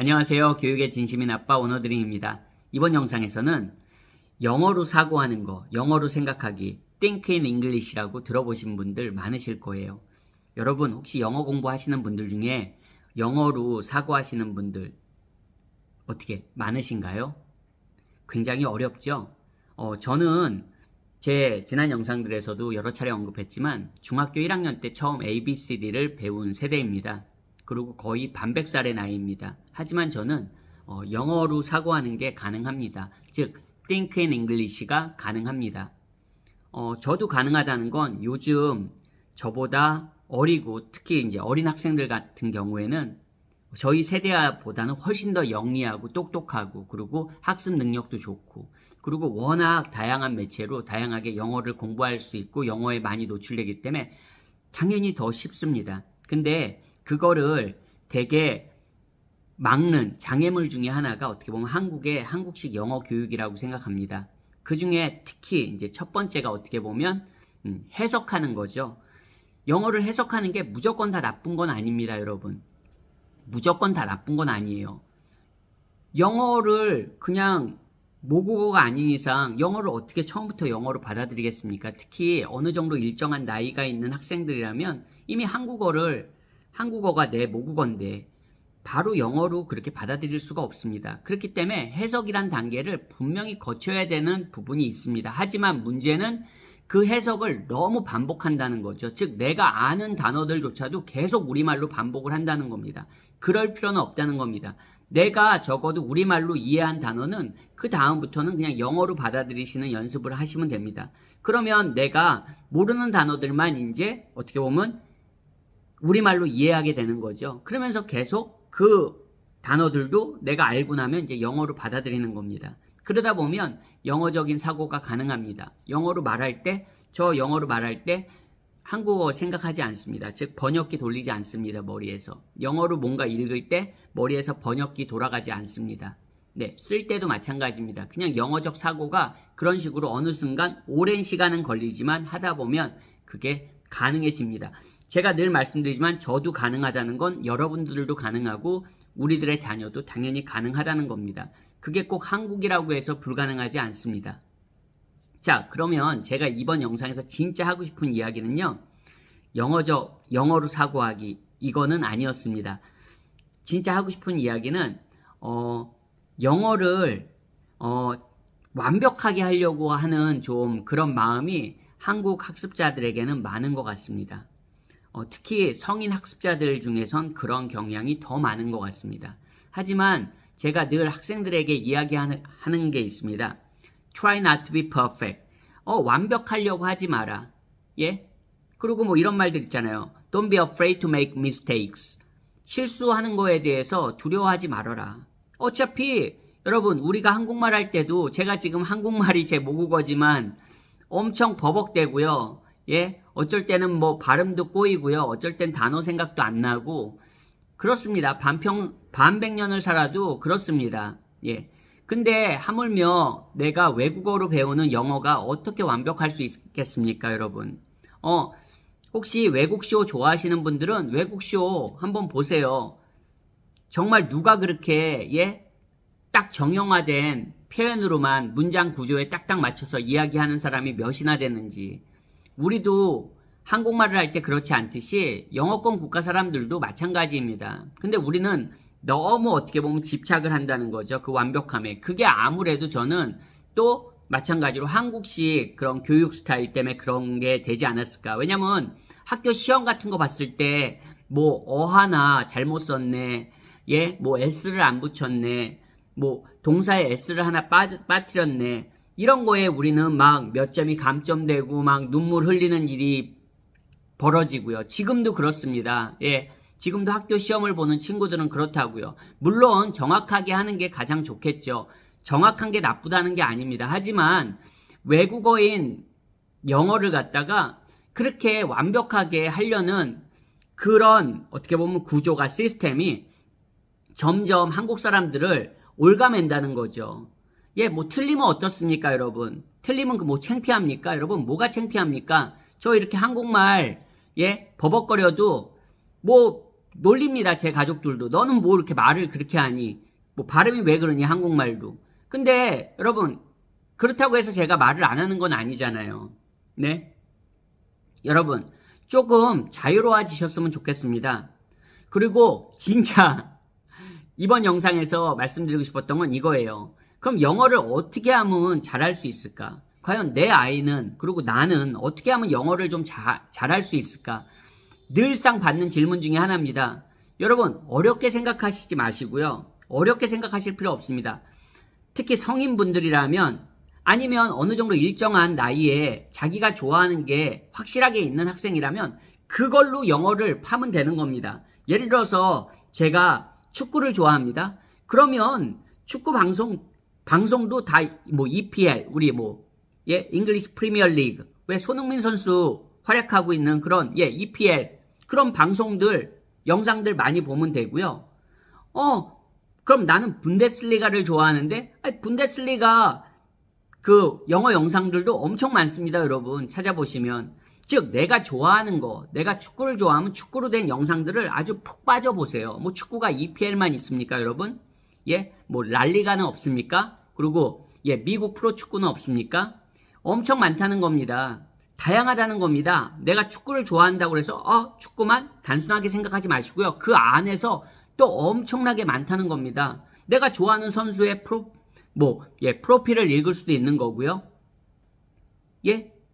안녕하세요. 교육의 진심인 아빠 오너드림입니다. 이번 영상에서는 영어로 사고하는 거, 영어로 생각하기, Think in English라고 들어보신 분들 많으실 거예요. 여러분 혹시 영어 공부하시는 분들 중에 영어로 사고하시는 분들 어떻게 많으신가요? 굉장히 어렵죠? 저는 제 지난 영상들에서도 여러 차례 언급했지만 중학교 1학년 때 처음 ABCD를 배운 세대입니다. 그리고 거의 반백살의 나이입니다. 하지만 저는 영어로 사고하는 게 가능합니다. 즉, Think in English가 가능합니다. 저도 가능하다는 건 요즘 저보다 어리고 특히 이제 어린 학생들 같은 경우에는 저희 세대보다는 훨씬 더 영리하고 똑똑하고 그리고 학습 능력도 좋고 그리고 워낙 다양한 매체로 다양하게 영어를 공부할 수 있고 영어에 많이 노출되기 때문에 당연히 더 쉽습니다. 근데 그거를 되게 막는 장애물 중에 하나가 어떻게 보면 한국의 한국식 영어 교육이라고 생각합니다. 그 중에 특히 이제 첫 번째가 어떻게 보면 해석하는 거죠. 영어를 해석하는 게 무조건 다 나쁜 건 아닙니다, 여러분. 무조건 다 나쁜 건 아니에요. 영어를 그냥 모국어가 아닌 이상 영어를 어떻게 처음부터 영어로 받아들이겠습니까? 특히 어느 정도 일정한 나이가 있는 학생들이라면 이미 한국어가 내 모국어인데 바로 영어로 그렇게 받아들일 수가 없습니다. 그렇기 때문에 해석이란 단계를 분명히 거쳐야 되는 부분이 있습니다. 하지만 문제는 그 해석을 너무 반복한다는 거죠. 즉 내가 아는 단어들조차도 계속 우리말로 반복을 한다는 겁니다. 그럴 필요는 없다는 겁니다. 내가 적어도 우리말로 이해한 단어는 그 다음부터는 그냥 영어로 받아들이시는 연습을 하시면 됩니다. 그러면 내가 모르는 단어들만 이제 어떻게 보면 우리말로 이해하게 되는 거죠. 그러면서 계속 그 단어들도 내가 알고 나면 이제 영어로 받아들이는 겁니다. 그러다 보면 영어적인 사고가 가능합니다. 영어로 말할 때 한국어 생각하지 않습니다. 즉 번역기 돌리지 않습니다. 머리에서. 영어로 뭔가 읽을 때 머리에서 번역기 돌아가지 않습니다. 네, 쓸 때도 마찬가지입니다. 그냥 영어적 사고가 그런 식으로 어느 순간 오랜 시간은 걸리지만 하다 보면 그게 가능해집니다. 제가 늘 말씀드리지만 저도 가능하다는 건 여러분들도 가능하고 우리들의 자녀도 당연히 가능하다는 겁니다. 그게 꼭 한국이라고 해서 불가능하지 않습니다. 자, 그러면 제가 이번 영상에서 진짜 하고 싶은 이야기는요. 영어로 사고하기 이거는 아니었습니다. 진짜 하고 싶은 이야기는 영어를 완벽하게 하려고 하는 좀 그런 마음이 한국 학습자들에게는 많은 것 같습니다. 특히 성인 학습자들 중에선 그런 경향이 더 많은 것 같습니다. 하지만 제가 늘 학생들에게 이야기하는 게 있습니다. Try not to be perfect. 완벽하려고 하지 마라. 예? 그리고 뭐 이런 말들 있잖아요. Don't be afraid to make mistakes. 실수하는 거에 대해서 두려워하지 말아라. 어차피 여러분 우리가 한국말 할 때도 제가 지금 한국말이 제 모국어지만 엄청 버벅대고요. 예? 어쩔 때는 뭐 발음도 꼬이고요. 어쩔 땐 단어 생각도 안 나고 그렇습니다. 반백년을 살아도 그렇습니다. 예. 근데 하물며 내가 외국어로 배우는 영어가 어떻게 완벽할 수 있겠습니까, 여러분? 혹시 외국쇼 좋아하시는 분들은 외국쇼 한번 보세요. 정말 누가 그렇게 딱 정형화된 표현으로만 문장 구조에 딱딱 맞춰서 이야기하는 사람이 몇이나 되는지. 우리도 한국말을 할 때 그렇지 않듯이 영어권 국가 사람들도 마찬가지입니다. 근데 우리는 너무 어떻게 보면 집착을 한다는 거죠. 그 완벽함에. 그게 아무래도 저는 또 마찬가지로 한국식 그런 교육 스타일 때문에 그런 게 되지 않았을까. 왜냐면 학교 시험 같은 거 봤을 때 뭐 어하나 잘못 썼네. 예, 뭐 s를 안 붙였네. 뭐 동사에 s를 하나 빠뜨렸네. 이런 거에 우리는 막 몇 점이 감점되고 막 눈물 흘리는 일이 벌어지고요. 지금도 그렇습니다. 예. 지금도 학교 시험을 보는 친구들은 그렇다고요. 물론 정확하게 하는 게 가장 좋겠죠. 정확한 게 나쁘다는 게 아닙니다. 하지만 외국어인 영어를 갖다가 그렇게 완벽하게 하려는 그런 어떻게 보면 구조가 시스템이 점점 한국 사람들을 올가맨다는 거죠. 예, 뭐 틀리면 어떻습니까, 여러분? 틀리면 뭐 창피합니까? 여러분, 뭐가 창피합니까? 저 이렇게 한국말 버벅거려도 뭐 놀립니다. 제 가족들도. 너는 뭐 이렇게 말을 그렇게 하니? 뭐 발음이 왜 그러니? 한국말도. 근데 여러분, 그렇다고 해서 제가 말을 안 하는 건 아니잖아요. 네? 여러분, 조금 자유로워지셨으면 좋겠습니다. 그리고 진짜 이번 영상에서 말씀드리고 싶었던 건 이거예요. 그럼 영어를 어떻게 하면 잘할 수 있을까? 과연 내 아이는, 그리고 나는 어떻게 하면 영어를 좀 잘할 수 있을까? 늘상 받는 질문 중에 하나입니다. 여러분, 어렵게 생각하시지 마시고요. 어렵게 생각하실 필요 없습니다. 특히 성인분들이라면, 아니면 어느 정도 일정한 나이에 자기가 좋아하는 게 확실하게 있는 학생이라면 그걸로 영어를 파면 되는 겁니다. 예를 들어서 제가 축구를 좋아합니다. 그러면 축구 방송도 다 뭐 EPL, 우리 잉글리시 프리미어 리그, 왜 손흥민 선수 활약하고 있는 그런 EPL 그런 방송들, 영상들 많이 보면 되고요. 그럼 나는 분데스리가를 좋아하는데, 분데스리가 그 영어 영상들도 엄청 많습니다, 여러분. 찾아보시면. 즉, 내가 좋아하는 거, 내가 축구를 좋아하면 축구로 된 영상들을 아주 푹 빠져보세요. 뭐 축구가 EPL만 있습니까, 여러분? 뭐 랄리가는 없습니까? 그리고 미국 프로축구는 없습니까? 엄청 많다는 겁니다. 다양하다는 겁니다. 내가 축구를 좋아한다고 해서 축구만 단순하게 생각하지 마시고요. 그 안에서 또 엄청나게 많다는 겁니다. 내가 좋아하는 선수의 프로필을 읽을 수도 있는 거고요.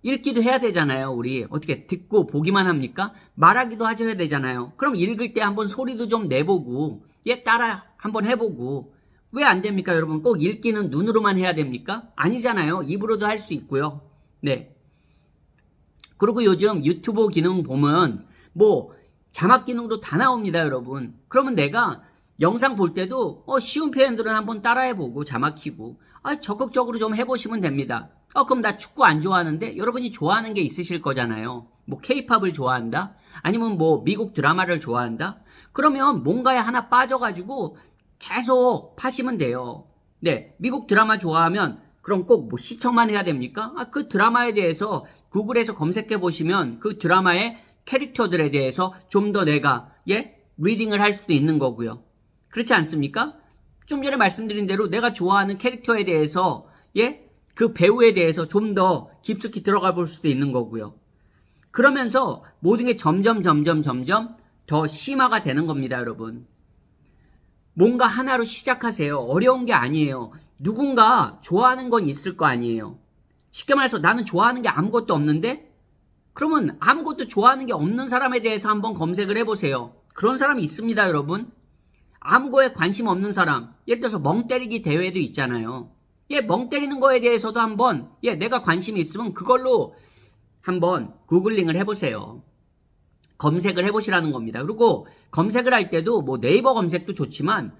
읽기도 해야 되잖아요. 우리 어떻게 듣고 보기만 합니까? 말하기도 하셔야 되잖아요. 그럼 읽을 때 한번 소리도 좀 내보고 따라 한번 해보고. 왜 안 됩니까, 여러분? 꼭 읽기는 눈으로만 해야 됩니까? 아니잖아요. 입으로도 할 수 있고요. 네. 그리고 요즘 유튜브 기능 보면 자막 기능도 다 나옵니다, 여러분. 그러면 내가 영상 볼 때도 쉬운 표현들은 한번 따라해보고 자막 키고 적극적으로 좀 해보시면 됩니다. 그럼 나 축구 안 좋아하는데 여러분이 좋아하는 게 있으실 거잖아요. K-팝을 좋아한다? 아니면 미국 드라마를 좋아한다? 그러면 뭔가에 하나 빠져가지고 계속 파시면 돼요. 네, 미국 드라마 좋아하면 그럼 꼭 시청만 해야 됩니까? 그 드라마에 대해서 구글에서 검색해 보시면 그 드라마의 캐릭터들에 대해서 좀 더 내가 리딩을 할 수도 있는 거고요. 그렇지 않습니까? 좀 전에 말씀드린 대로 내가 좋아하는 캐릭터에 대해서 그 배우에 대해서 좀 더 깊숙이 들어가 볼 수도 있는 거고요. 그러면서 모든 게 점점 더 심화가 되는 겁니다, 여러분. 뭔가 하나로 시작하세요. 어려운 게 아니에요. 누군가 좋아하는 건 있을 거 아니에요. 쉽게 말해서 나는 좋아하는 게 아무것도 없는데, 그러면 아무것도 좋아하는 게 없는 사람에 대해서 한번 검색을 해보세요. 그런 사람이 있습니다, 여러분. 아무거에 관심 없는 사람, 예를 들어서 멍 때리기 대회도 있잖아요. 멍 때리는 거에 대해서도 한번 내가 관심이 있으면 그걸로 한번 구글링을 해보세요. 검색을 해보시라는 겁니다. 그리고 검색을 할 때도 네이버 검색도 좋지만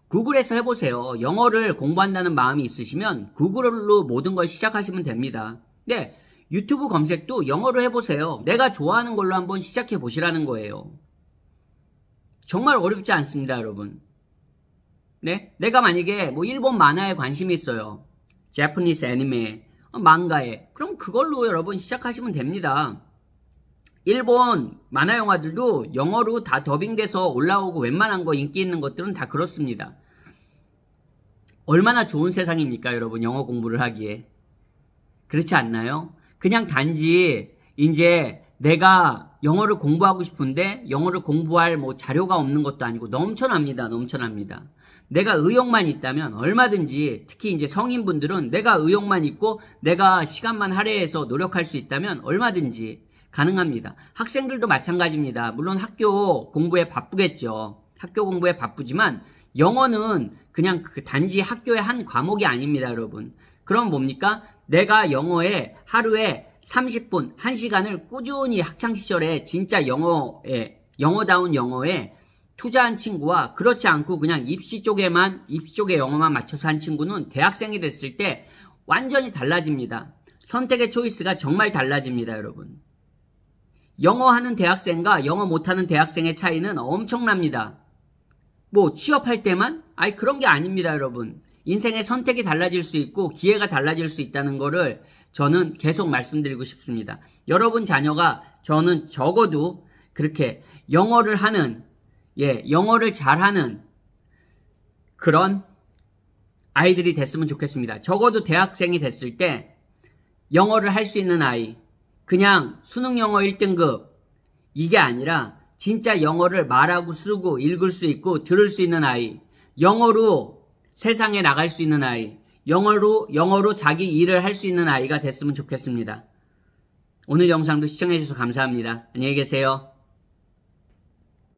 구글에서 해보세요. 영어를 공부한다는 마음이 있으시면 구글로 모든 걸 시작하시면 됩니다. 네, 유튜브 검색도 영어로 해보세요. 내가 좋아하는 걸로 한번 시작해 보시라는 거예요. 정말 어렵지 않습니다, 여러분. 네, 내가 만약에 일본 만화에 관심이 있어요. Japanese 애니메, 망가에. 그럼 그걸로 여러분 시작하시면 됩니다. 일본 만화 영화들도 영어로 다 더빙돼서 올라오고 웬만한 거 인기 있는 것들은 다 그렇습니다. 얼마나 좋은 세상입니까, 여러분? 영어 공부를 하기에. 그렇지 않나요? 그냥 단지 이제 내가 영어를 공부하고 싶은데 영어를 공부할 자료가 없는 것도 아니고 넘쳐납니다. 내가 의욕만 있다면 얼마든지, 특히 이제 성인분들은 내가 의욕만 있고 내가 시간만 할애해서 노력할 수 있다면 얼마든지 가능합니다. 학생들도 마찬가지입니다. 물론 학교 공부에 바쁘겠죠. 학교 공부에 바쁘지만 영어는 그냥 단지 학교의 한 과목이 아닙니다, 여러분. 그럼 뭡니까? 내가 영어에 하루에 30분, 1시간을 꾸준히 학창시절에 진짜 영어다운 영어에 투자한 친구와 그렇지 않고 그냥 입시 쪽에 영어만 맞춰서 한 친구는 대학생이 됐을 때 완전히 달라집니다. 선택의 초이스가 정말 달라집니다, 여러분. 영어 하는 대학생과 영어 못하는 대학생의 차이는 엄청납니다. 취업할 때만? 그런 게 아닙니다, 여러분. 인생의 선택이 달라질 수 있고 기회가 달라질 수 있다는 거를 저는 계속 말씀드리고 싶습니다. 여러분 자녀가 저는 적어도 그렇게 영어를 하는 영어를 잘하는 그런 아이들이 됐으면 좋겠습니다. 적어도 대학생이 됐을 때 영어를 할 수 있는 아이, 그냥 수능 영어 1등급, 이게 아니라 진짜 영어를 말하고 쓰고 읽을 수 있고 들을 수 있는 아이, 영어로 세상에 나갈 수 있는 아이, 영어로 자기 일을 할 수 있는 아이가 됐으면 좋겠습니다. 오늘 영상도 시청해주셔서 감사합니다. 안녕히 계세요.